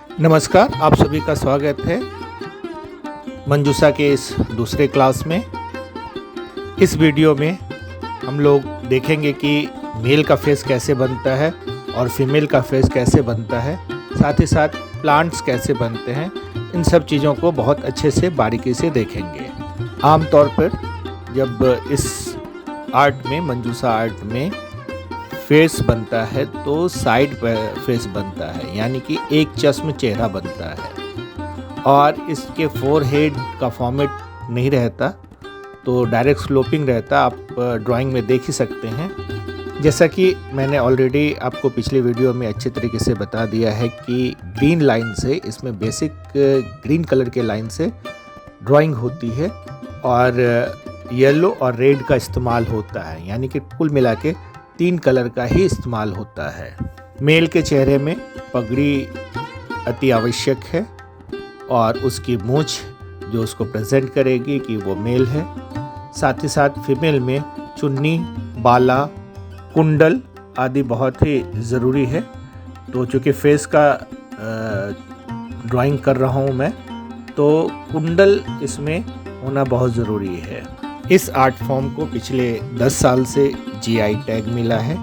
नमस्कार, आप सभी का स्वागत है मंजूषा के इस दूसरे क्लास में। इस वीडियो में हम लोग देखेंगे कि मेल का फेस कैसे बनता है और फीमेल का फेस कैसे बनता है, साथ ही साथ प्लांट्स कैसे बनते हैं। इन सब चीज़ों को बहुत अच्छे से बारीकी से देखेंगे। आमतौर पर जब इस आर्ट में, मंजूषा आर्ट में फेस बनता है तो साइड फेस बनता है, यानी कि एक चश्म चेहरा बनता है और इसके फोरहेड का फॉर्मेट नहीं रहता, तो डायरेक्ट स्लोपिंग रहता। आप ड्राइंग में देख ही सकते हैं। जैसा कि मैंने ऑलरेडी आपको पिछले वीडियो में अच्छे तरीके से बता दिया है कि ग्रीन लाइन से, इसमें बेसिक ग्रीन कलर के लाइन से ड्राइंग होती है और येलो और रेड का इस्तेमाल होता है, यानी कि कुल मिला के 3 कलर का ही इस्तेमाल होता है। मेल के चेहरे में पगड़ी अति आवश्यक है और उसकी मूंछ जो उसको प्रेजेंट करेगी कि वो मेल है। साथ ही साथ फीमेल में चुन्नी, बाला, कुंडल आदि बहुत ही ज़रूरी है। तो चूँकि फेस का ड्राइंग कर रहा हूँ मैं, तो कुंडल इसमें होना बहुत ज़रूरी है। इस आर्ट फॉर्म को पिछले 10 साल से जीआई टैग मिला है।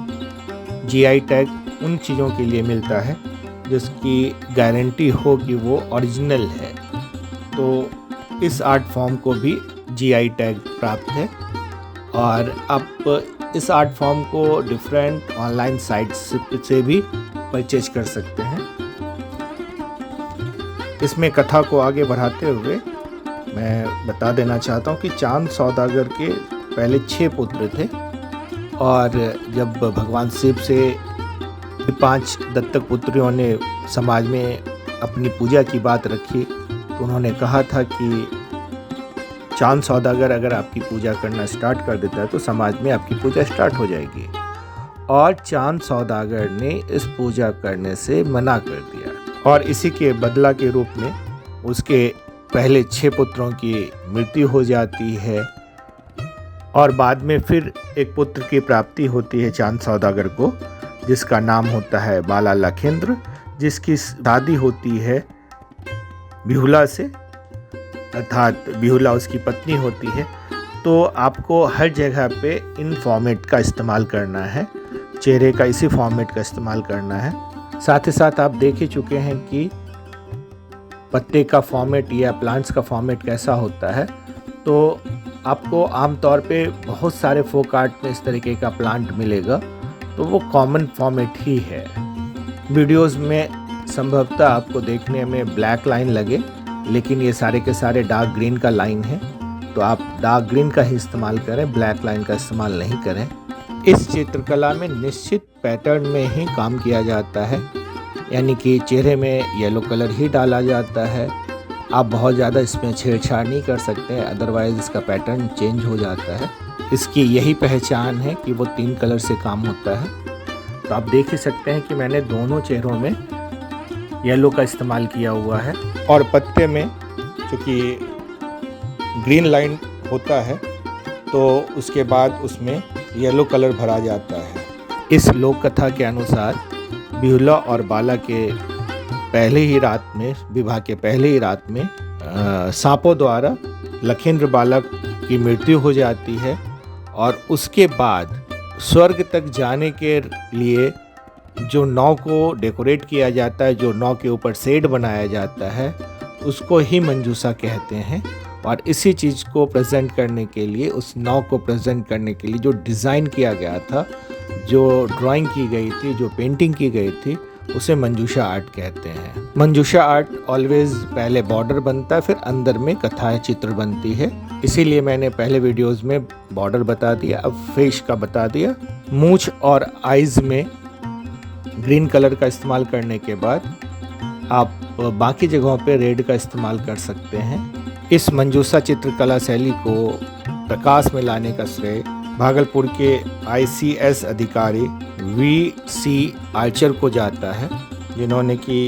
जीआई टैग उन चीज़ों के लिए मिलता है जिसकी गारंटी हो कि वो ओरिजिनल है। तो इस आर्ट फॉर्म को भी जीआई टैग प्राप्त है और आप इस आर्ट फॉर्म को डिफरेंट ऑनलाइन साइट्स से भी परचेज कर सकते हैं। इसमें कथा को आगे बढ़ाते हुए मैं बता देना चाहता हूँ कि चांद सौदागर के पहले 6 पुत्र थे और जब भगवान शिव से 5 दत्तक पुत्रियों ने समाज में अपनी पूजा की बात रखी, तो उन्होंने कहा था कि चांद सौदागर अगर आपकी पूजा करना स्टार्ट कर देता है तो समाज में आपकी पूजा स्टार्ट हो जाएगी। और चांद सौदागर ने इस पूजा करने से मना कर दिया और इसी के बदला के रूप में उसके पहले 6 पुत्रों की मृत्यु हो जाती है और बाद में फिर एक पुत्र की प्राप्ति होती है चांद सौदागर को, जिसका नाम होता है बाला लखेंद्र, जिसकी शादी होती है बिहुला से, अर्थात बिहुला उसकी पत्नी होती है। तो आपको हर जगह पे इन फॉर्मेट का इस्तेमाल करना है, चेहरे का इसी फॉर्मेट का इस्तेमाल करना है। साथ ही साथ आप देख ही चुके हैं कि पत्ते का फॉर्मेट या प्लांट्स का फॉर्मेट कैसा होता है। तो आपको आमतौर पे बहुत सारे फोक आर्ट में इस तरीके का प्लांट मिलेगा, तो वो कॉमन फॉर्मेट ही है। वीडियोस में संभवतः आपको देखने में ब्लैक लाइन लगे, लेकिन ये सारे के सारे डार्क ग्रीन का लाइन है, तो आप डार्क ग्रीन का ही इस्तेमाल करें, ब्लैक लाइन का इस्तेमाल नहीं करें। इस चित्रकला में निश्चित पैटर्न में ही काम किया जाता है, यानी कि चेहरे में येलो कलर ही डाला जाता है। आप बहुत ज़्यादा इसमें छेड़छाड़ नहीं कर सकते, अदरवाइज़ इसका पैटर्न चेंज हो जाता है। इसकी यही पहचान है कि वो 3 कलर से काम होता है। तो आप देख ही सकते हैं कि मैंने दोनों चेहरों में येलो का इस्तेमाल किया हुआ है और पत्ते में चूँकि ग्रीन लाइन होता है तो उसके बाद उसमें येलो कलर भरा जाता है। इस लोक कथा के अनुसार बिहुला और बाला के पहले ही रात में, विवाह के पहले ही रात में सांपों द्वारा लखेंद्र बालक की मृत्यु हो जाती है और उसके बाद स्वर्ग तक जाने के लिए जो नाव को डेकोरेट किया जाता है, जो नाव के ऊपर शेड बनाया जाता है, उसको ही मंजूषा कहते हैं। और इसी चीज़ को प्रेजेंट करने के लिए, उस नाव को प्रेजेंट करने के लिए जो डिज़ाइन किया गया था, जो ड्राइंग की गई थी, जो पेंटिंग की गई थी, उसे मंजूषा आर्ट कहते हैं। मंजूषा आर्ट ऑलवेज पहले बॉर्डर बनता है, फिर अंदर में कथाएं, चित्र बनती है। इसीलिए मैंने पहले वीडियोस में बॉर्डर बता दिया, अब फेस का बता दिया। मूंछ और आइज़ में ग्रीन कलर का इस्तेमाल करने के बाद आप बाकी जगहों पे रेड का इस्तेमाल कर सकते हैं। इस मंजूषा चित्रकला शैली को प्रकाश में लाने का श्रेय भागलपुर के ICS अधिकारी VC आर्चर को जाता है, जिन्होंने कि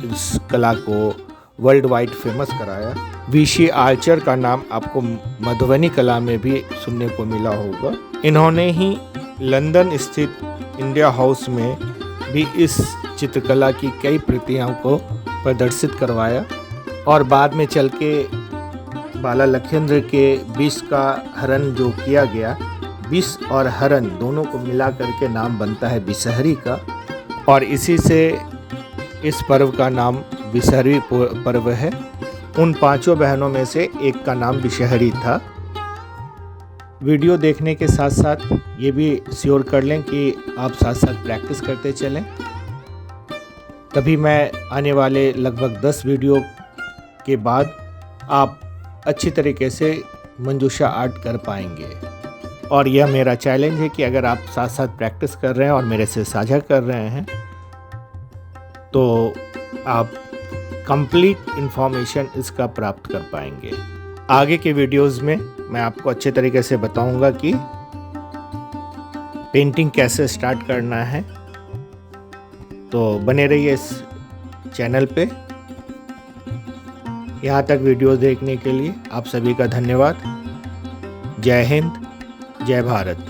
इस कला को वर्ल्ड वाइड फेमस कराया। VC आर्चर का नाम आपको मधुबनी कला में भी सुनने को मिला होगा। इन्होंने ही लंदन स्थित इंडिया हाउस में भी इस चित्रकला की कई प्रतियों को प्रदर्शित करवाया और बाद में चल के बाला लखेंद्र के विष का हरण जो किया गया, विष और हरण दोनों को मिला करके नाम बनता है विषहरी का, और इसी से इस पर्व का नाम विषहरी पर्व है। उन 5 बहनों में से एक का नाम विषहरी था। वीडियो देखने के साथ साथ ये भी श्योर कर लें कि आप साथ साथ प्रैक्टिस करते चलें, तभी मैं आने वाले लगभग 10 वीडियो के बाद आप अच्छी तरीके से मंजूषा आर्ट कर पाएंगे। और यह मेरा चैलेंज है कि अगर आप साथ साथ प्रैक्टिस कर रहे हैं और मेरे से साझा कर रहे हैं तो आप कंप्लीट इन्फॉर्मेशन इसका प्राप्त कर पाएंगे। आगे के वीडियोस में मैं आपको अच्छे तरीके से बताऊंगा कि पेंटिंग कैसे स्टार्ट करना है, तो बने रहिए इस चैनल पे। यहाँ तक वीडियो देखने के लिए आप सभी का धन्यवाद। जय हिंद, जय भारत।